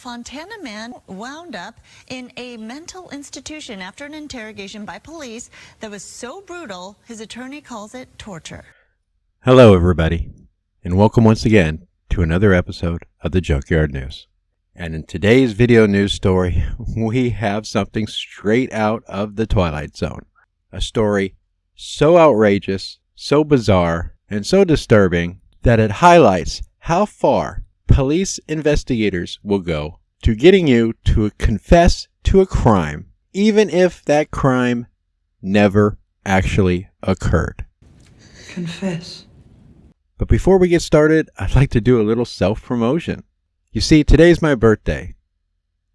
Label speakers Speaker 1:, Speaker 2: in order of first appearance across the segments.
Speaker 1: Fontana man wound up in a mental institution after an interrogation by police that was so brutal, his attorney calls it torture.
Speaker 2: Hello, everybody, and welcome once again to another episode of the Junkyard News. And in today's video news story, we have something straight out of the Twilight Zone. A story so outrageous, so bizarre, and so disturbing that it highlights how far police investigators will go to getting you to confess to a crime, even if that crime never actually occurred.
Speaker 3: Confess.
Speaker 2: But before we get started, I'd like to do a little self-promotion. You see, today's my birthday,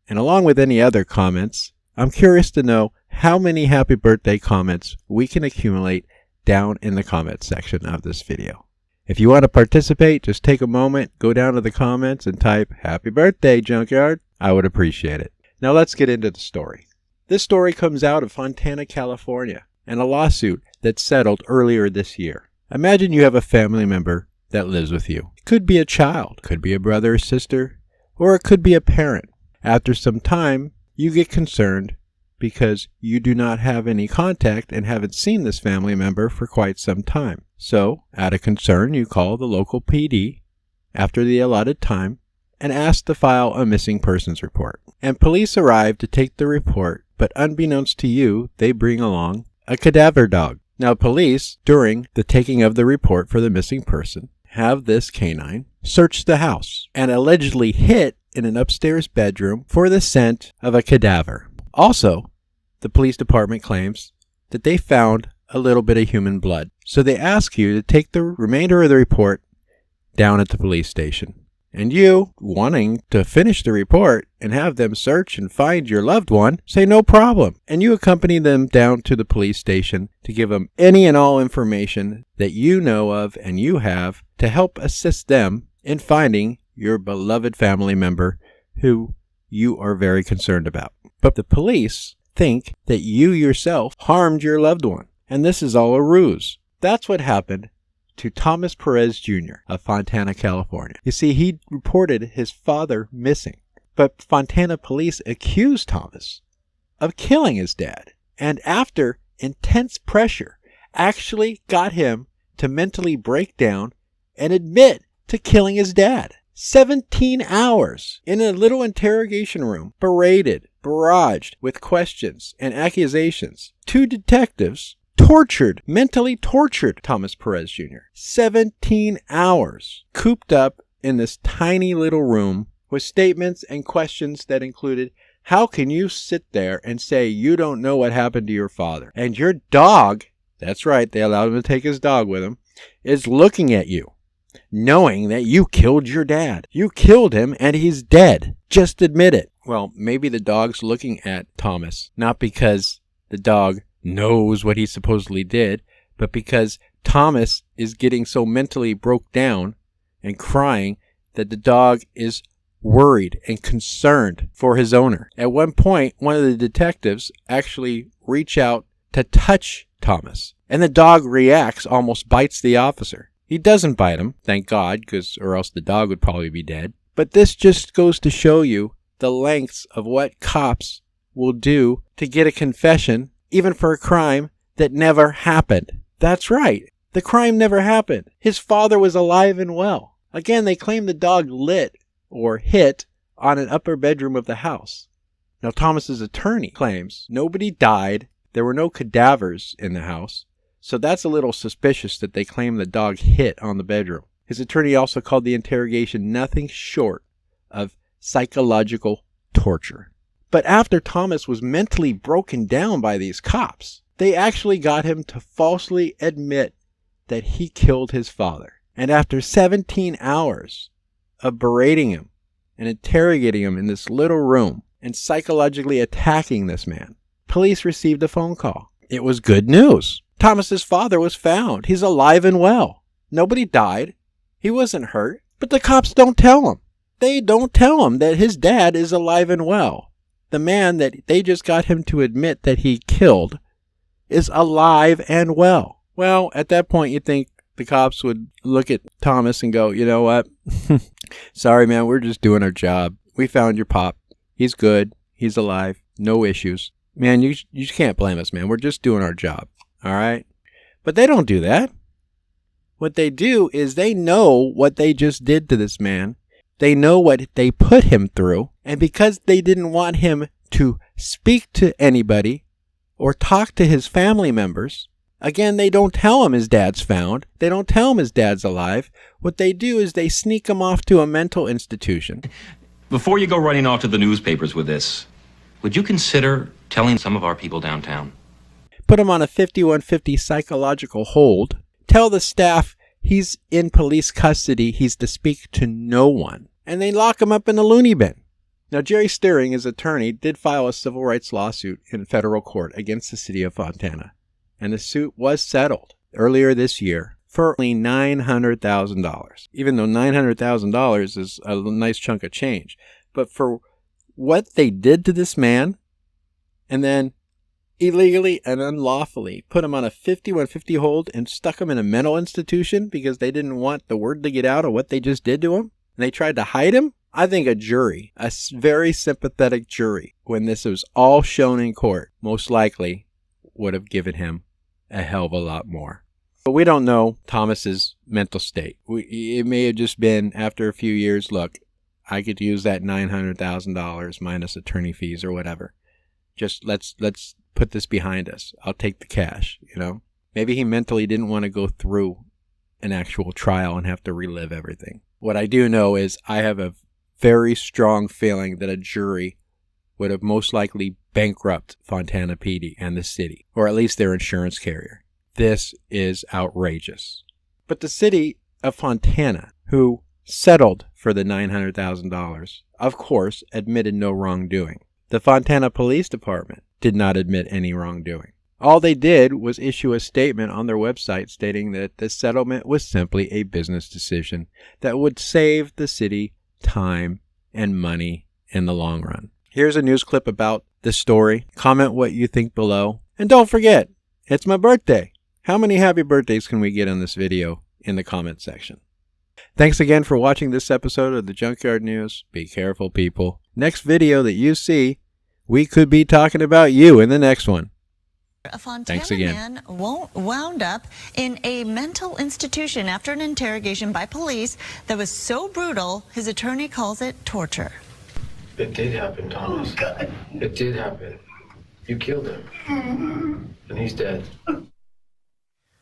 Speaker 2: and along with any other comments, I'm curious to know how many happy birthday comments we can accumulate down in the comment section of this video. If you want to participate, just take a moment, go down to the comments and type, "Happy birthday, Junkyard." I would appreciate it. Now let's get into the story. This story comes out of Fontana, California, and a lawsuit that settled earlier this year. Imagine you have a family member that lives with you. It could be a child, could be a brother or sister, or it could be a parent. After some time, you get concerned because you do not have any contact and haven't seen this family member for quite some time. So, out of concern, you call the local PD after the allotted time and ask to file a missing persons report. And police arrive to take the report, but unbeknownst to you, they bring along a cadaver dog. Now, police, during the taking of the report for the missing person, have this canine search the house and allegedly hit in an upstairs bedroom for the scent of a cadaver. Also, the police department claims that they found a little bit of human blood. So they ask you to take the remainder of the report down at the police station. And you, wanting to finish the report and have them search and find your loved one, say no problem. And you accompany them down to the police station to give them any and all information that you know of and you have to help assist them in finding your beloved family member who you are very concerned about. But the police think that you yourself harmed your loved one, and this is all a ruse. That's what happened to Thomas Perez Jr. of Fontana, California. You see, he reported his father missing, but Fontana police accused Thomas of killing his dad, and after intense pressure, actually got him to mentally break down and admit to killing his dad. 17 hours in a little interrogation room, berated, barraged with questions and accusations. 2 detectives mentally tortured Thomas Perez Jr. 17 hours cooped up in this tiny little room with statements and questions that included, how can you sit there and say you don't know what happened to your father? And your dog, that's right, they allowed him to take his dog with him, is looking at you, knowing that you killed your dad. You killed him and he's dead. Just admit it. Well, maybe the dog's looking at Thomas, not because the dog knows what he supposedly did, but because Thomas is getting so mentally broke down and crying that the dog is worried and concerned for his owner. At one point, one of the detectives actually reach out to touch Thomas, and the dog reacts, almost bites the officer. He doesn't bite him, thank God, or else the dog would probably be dead. But this just goes to show you the lengths of what cops will do to get a confession, even for a crime that never happened. That's right. The crime never happened. His father was alive and well. Again, they claim the dog lit or hit on an upper bedroom of the house. Now, Thomas's attorney claims nobody died. There were no cadavers in the house. So that's a little suspicious that they claim the dog hit on the bedroom. His attorney also called the interrogation nothing short of psychological torture. But after Thomas was mentally broken down by these cops, they actually got him to falsely admit that he killed his father. And after 17 hours of berating him and interrogating him in this little room and psychologically attacking this man, police received a phone call. It was good news. Thomas's father was found. He's alive and well. Nobody died. He wasn't hurt. But the cops don't tell him. They don't tell him that his dad is alive and well. The man that they just got him to admit that he killed is alive and well. Well, at that point, you'd think the cops would look at Thomas and go, you know what? Sorry, man, we're just doing our job. we found your pop. He's good. He's alive. No issues. Man, you can't blame us, man. We're just doing our job. All right? But they don't do that. What they do is they know what they just did to this man. They know what they put him through. And because they didn't want him to speak to anybody or talk to his family members, again, they don't tell him his dad's found. They don't tell him his dad's alive. What they do is they sneak him off to a mental institution.
Speaker 4: Before you go running off to the newspapers with this, would you consider telling some of our people downtown?
Speaker 2: Put him on a 5150 psychological hold. Tell the staff he's in police custody. He's to speak to no one. And they lock him up in the Looney bin. Now, Jerry Steering, his attorney, did file a civil rights lawsuit in federal court against the city of Fontana. And the suit was settled earlier this year for only $900,000. Even though $900,000 is a nice chunk of change. But for what they did to this man, and then illegally and unlawfully put him on a 5150 hold and stuck him in a mental institution because they didn't want the word to get out of what they just did to him, and they tried to hide him, I think a jury, a very sympathetic jury, when this was all shown in court, most likely would have given him a hell of a lot more. But we don't know Thomas's mental state. It may have just been after a few years, look, I could use that $900,000 minus attorney fees or whatever. Just let's put this behind us. I'll take the cash, you know. Maybe he mentally didn't want to go through an actual trial and have to relive everything. What I do know is I have a very strong feeling that a jury would have most likely bankrupt Fontana PD and the city, or at least their insurance carrier. This is outrageous. But the city of Fontana, who settled for the $900,000, of course, admitted no wrongdoing. The Fontana Police Department did not admit any wrongdoing. All they did was issue a statement on their website stating that the settlement was simply a business decision that would save the city time and money in the long run. Here's a news clip about this story. Comment what you think below. And don't forget, it's my birthday. How many happy birthdays can we get on this video in the comment section? Thanks again for watching this episode of the Junkyard News. Be careful, people. Next video that you see, we could be talking about you in the next one.
Speaker 1: A Fontana
Speaker 2: Thanks again.
Speaker 1: man wound up in a mental institution after an interrogation by police that was so brutal, his attorney calls it torture.
Speaker 5: It did happen, Thomas.
Speaker 3: Oh, God.
Speaker 5: It did happen. You killed him. And he's dead.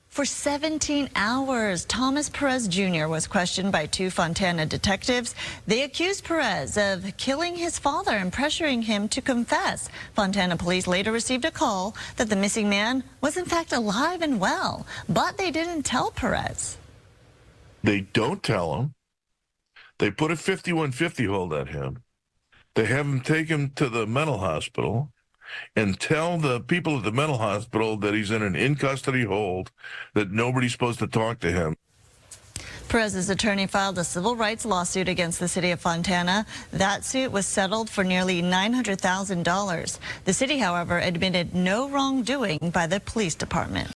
Speaker 1: For 17 hours, Thomas Perez Jr. was questioned by two Fontana detectives. They accused Perez of killing his father and pressuring him to confess. Fontana police later received a call that the missing man was in fact alive and well, but they didn't tell Perez.
Speaker 6: They don't tell him. They put a 5150 hold on him. They have him take him to the mental hospital and tell the people at the mental hospital that he's in an in-custody hold, that nobody's supposed to talk to him.
Speaker 1: Perez's attorney filed a civil rights lawsuit against the city of Fontana. That suit was settled for nearly $900,000. The city, however, admitted no wrongdoing by the police department.